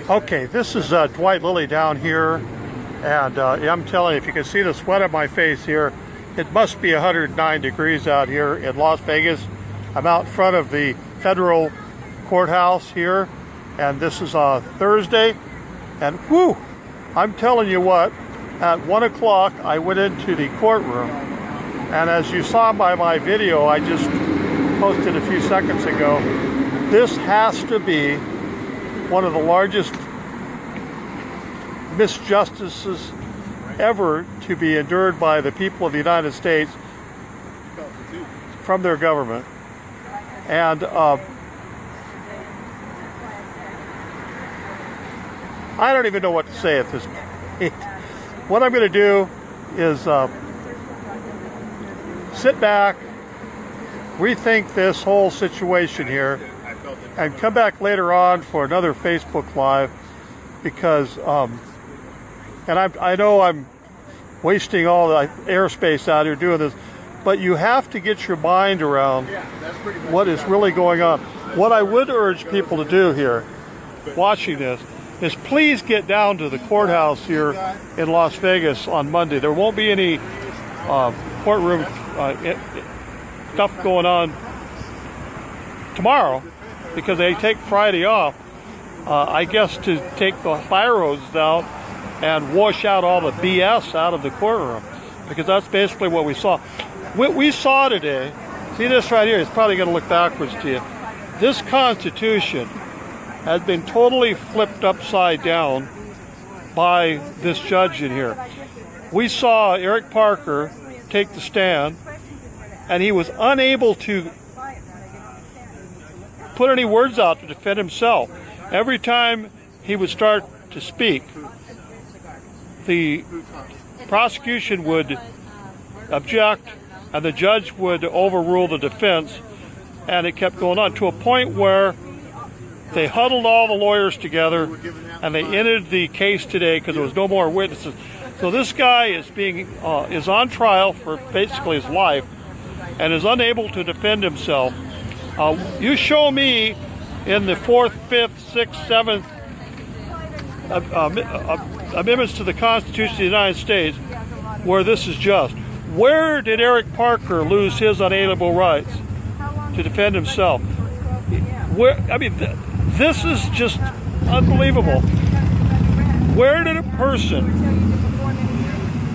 Okay, this is Dwight Lilly down here, and I'm telling you, if you can see the sweat on my face here, it must be 109 degrees out here in Las Vegas. I'm out in front of the federal courthouse here, and this is Thursday, and whew, I'm telling you what, at 1 o'clock I went into the courtroom, and as you saw by my video I just posted a few seconds ago, this has to be one of the largest misjustices ever to be endured by the people of the United States from their government. And I don't even know what to say at this point. What I'm going to do is sit back, rethink this whole situation here, and come back later on for another Facebook Live, because and I know I'm wasting all the airspace out here doing this, but you have to get your mind around what is really going on. What I would urge people to do here, watching this, is please get down to the courthouse here in Las Vegas on Monday. There won't be any courtroom stuff going on tomorrow, because they take Friday off, I guess, to take the fire hoses out and wash out all the BS out of the courtroom, because that's basically what we saw. What we saw today, see this right here, it's probably going to look backwards to you. This Constitution has been totally flipped upside down by this judge in here. We saw Eric Parker take the stand, and he was unable to put any words out to defend himself. Every time he would start to speak, the prosecution would object and the judge would overrule the defense, and it kept going on to a point where they huddled all the lawyers together and they ended the case today because there was no more witnesses. So this guy is on trial for basically his life and is unable to defend himself. You show me in the 4th, 5th, 6th, 7th amendments to the Constitution of the United States where this is just. Where did Eric Parker lose his unalienable rights to defend himself? This is just unbelievable. Where did a person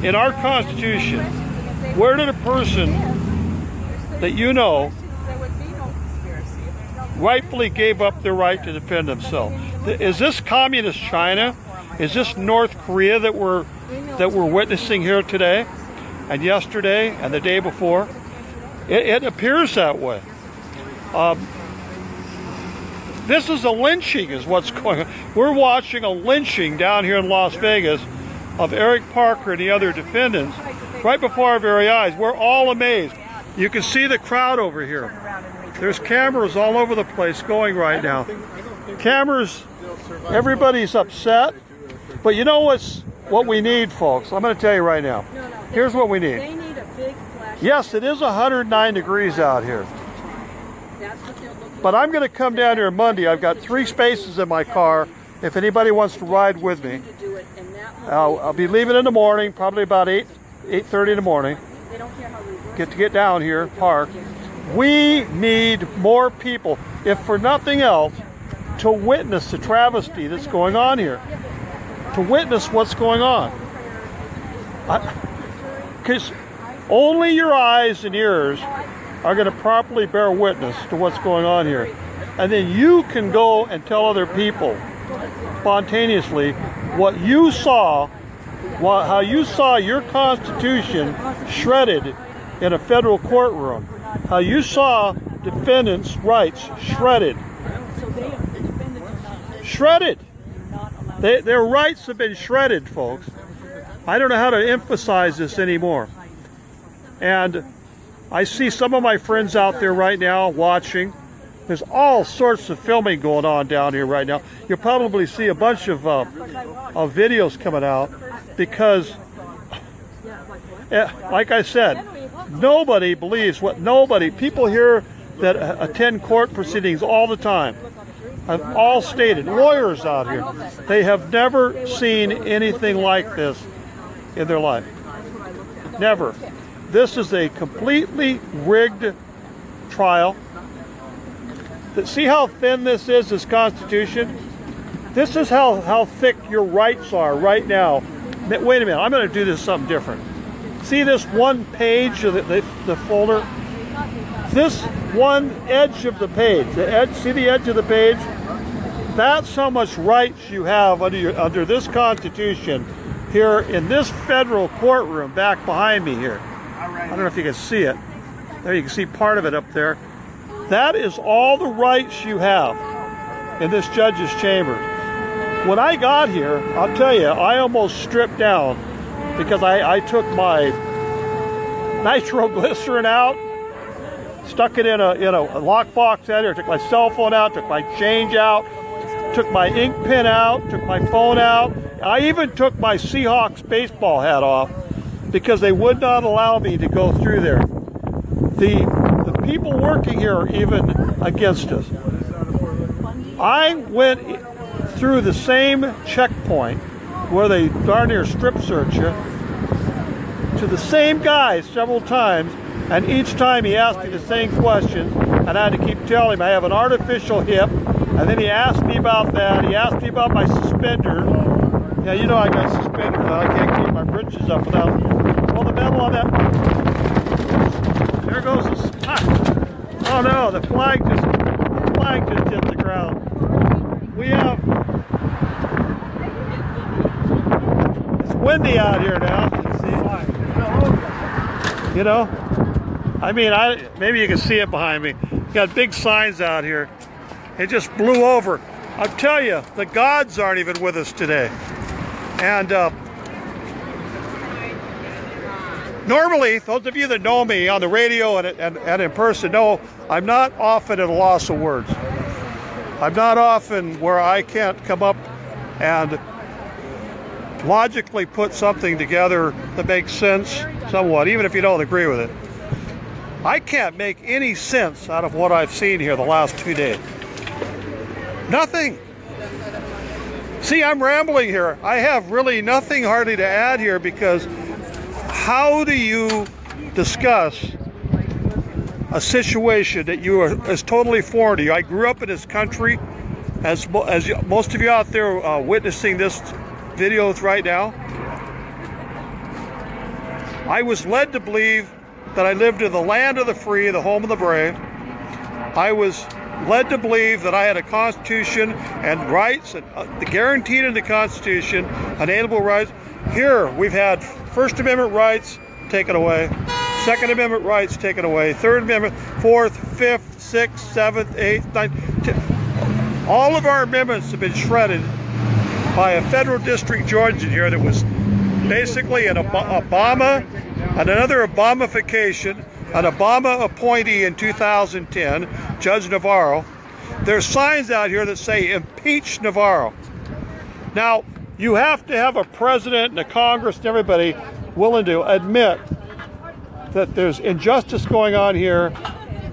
in our Constitution, where did a person that you know rightfully gave up their right to defend themselves? Is this communist China? Is this North Korea that we're witnessing here today and yesterday and the day before? It appears that way. This is a lynching is what's going on. We're watching a lynching down here in Las Vegas of Eric Parker and the other defendants right before our very eyes. We're all amazed. You can see the crowd over here. There's cameras all over the place going right now. Cameras, everybody's upset. But you know what we need, folks? I'm going to tell you right now. Here's what we need. They need a big flash. Yes, it is 109 degrees out here. But I'm going to come down here Monday. I've got 3 spaces in my car if anybody wants to ride with me. I'll be leaving in the morning, probably about 8:30 in the morning. Get down here, park. We need more people, if for nothing else, to witness the travesty that's going on here. To witness what's going on. Because only your eyes and ears are going to properly bear witness to what's going on here. And then you can go and tell other people spontaneously what you saw, how you saw your Constitution shredded in a federal courtroom, how you saw defendants' rights shredded. Shredded. Their rights have been shredded, folks. I don't know how to emphasize this anymore. And I see some of my friends out there right now watching. There's all sorts of filming going on down here right now. You'll probably see a bunch of videos coming out because, like I said, nobody believes what nobody. People here that attend court proceedings all the time. have all stated, lawyers out here, they have never seen anything like this in their life. Never. This is a completely rigged trial. See how thin this is, this Constitution? This is how thick your rights are right now. Wait a minute, I'm going to do this something different. See this one page of the folder? This one edge of the page, see the edge of the page? That's how much rights you have under this Constitution here in this federal courtroom back behind me here. I don't know if you can see it. There you can see part of it up there. That is all the rights you have in this judge's chamber. When I got here, I'll tell you, I almost stripped down because I took my nitroglycerin out, stuck it in a lockbox out here, took my cell phone out, took my change out, took my ink pen out, took my phone out. I even took my Seahawks baseball hat off because they would not allow me to go through there. The people working here are even against us. I went through the same checkpoint where they darn near strip search you to the same guy several times, and each time he asked me the same question, and I had to keep telling him I have an artificial hip, and then he asked me about that. He asked me about my suspenders. Yeah, you know I got suspenders. I can't keep my britches up without. Well, the metal on that. There goes the. Oh no, the flag just hit the ground. We have. It's windy out here now. You know, I mean, maybe you can see it behind me. Got big signs out here. It just blew over. I'll tell you, the gods aren't even with us today. And normally, those of you that know me on the radio and in person know I'm not often at a loss of words. I'm not often where I can't come up and logically put something together that makes sense somewhat, even if you don't agree with it. I can't make any sense out of what I've seen here the last 2 days. Nothing. See, I'm rambling here. I have really nothing hardly to add here because how do you discuss a situation that is totally foreign to you? I grew up in this country, as most of you out there witnessing this videos right now. I was led to believe that I lived in the land of the free, the home of the brave. I was led to believe that I had a constitution and rights guaranteed in the Constitution, unalienable rights. Here we've had First Amendment rights taken away, Second Amendment rights taken away, Third Amendment, Fourth, Fifth, Sixth, Seventh, Eighth, Ninth. All of our amendments have been shredded by a federal district judge in here that was basically an Obama and another Obamification, an Obama appointee in 2010, Judge Navarro. There's signs out here that say impeach Navarro. Now, you have to have a president and a Congress and everybody willing to admit that there's injustice going on here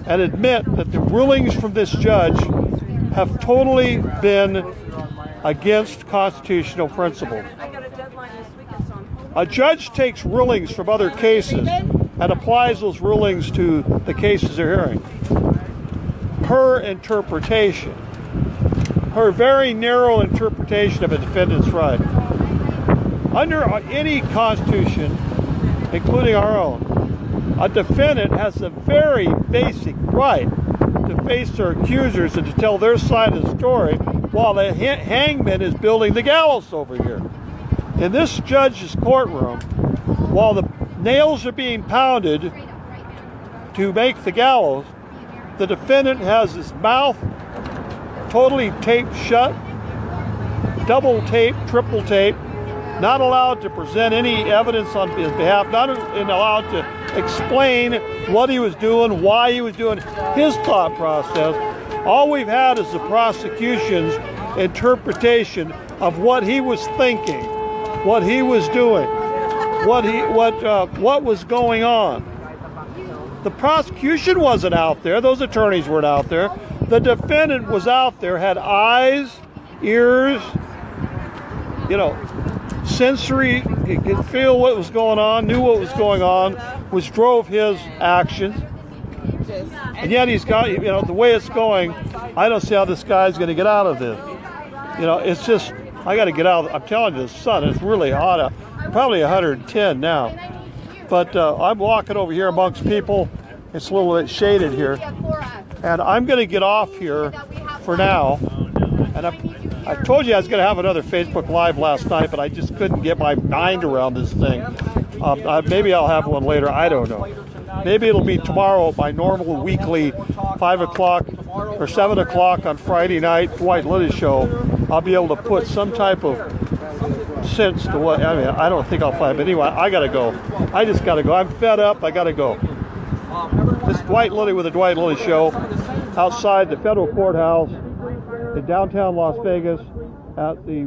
and admit that the rulings from this judge have totally been against constitutional principle. A judge takes rulings from other cases and applies those rulings to the cases they're hearing. Her interpretation, her very narrow interpretation of a defendant's right. Under any constitution, including our own, a defendant has a very basic right to face their accusers and to tell their side of the story while the hangman is building the gallows over here. In this judge's courtroom, while the nails are being pounded to make the gallows, the defendant has his mouth totally taped shut, double tape, triple tape, not allowed to present any evidence on his behalf, not allowed to explain what he was doing, why he was doing, his thought process. All we've had is the prosecution's interpretation of what he was thinking, what he was doing, what was going on. The prosecution wasn't out there. Those attorneys weren't out there. The defendant was out there, had eyes, ears, you know, sensory, he could feel what was going on, knew what was going on, which drove his actions. And yet he's got, you know, the way it's going, I don't see how this guy's going to get out of this. You know, it's just, I got to get out. I'm telling you, the sun is really hot. Probably 110 now. But I'm walking over here amongst people. It's a little bit shaded here. And I'm going to get off here for now. And I told you I was going to have another Facebook Live last night, but I just couldn't get my mind around this thing. Maybe I'll have one later. I don't know. Maybe it'll be tomorrow, my normal weekly 5 o'clock or 7 o'clock on Friday night Dwight Lilly show. I'll be able to put some type of sense to what, I mean, I don't think I'll find, but anyway, I got to go. I just got to go. I'm fed up. I got to go. This is Dwight Lilly with the Dwight Lilly Show outside the federal courthouse in downtown Las Vegas at the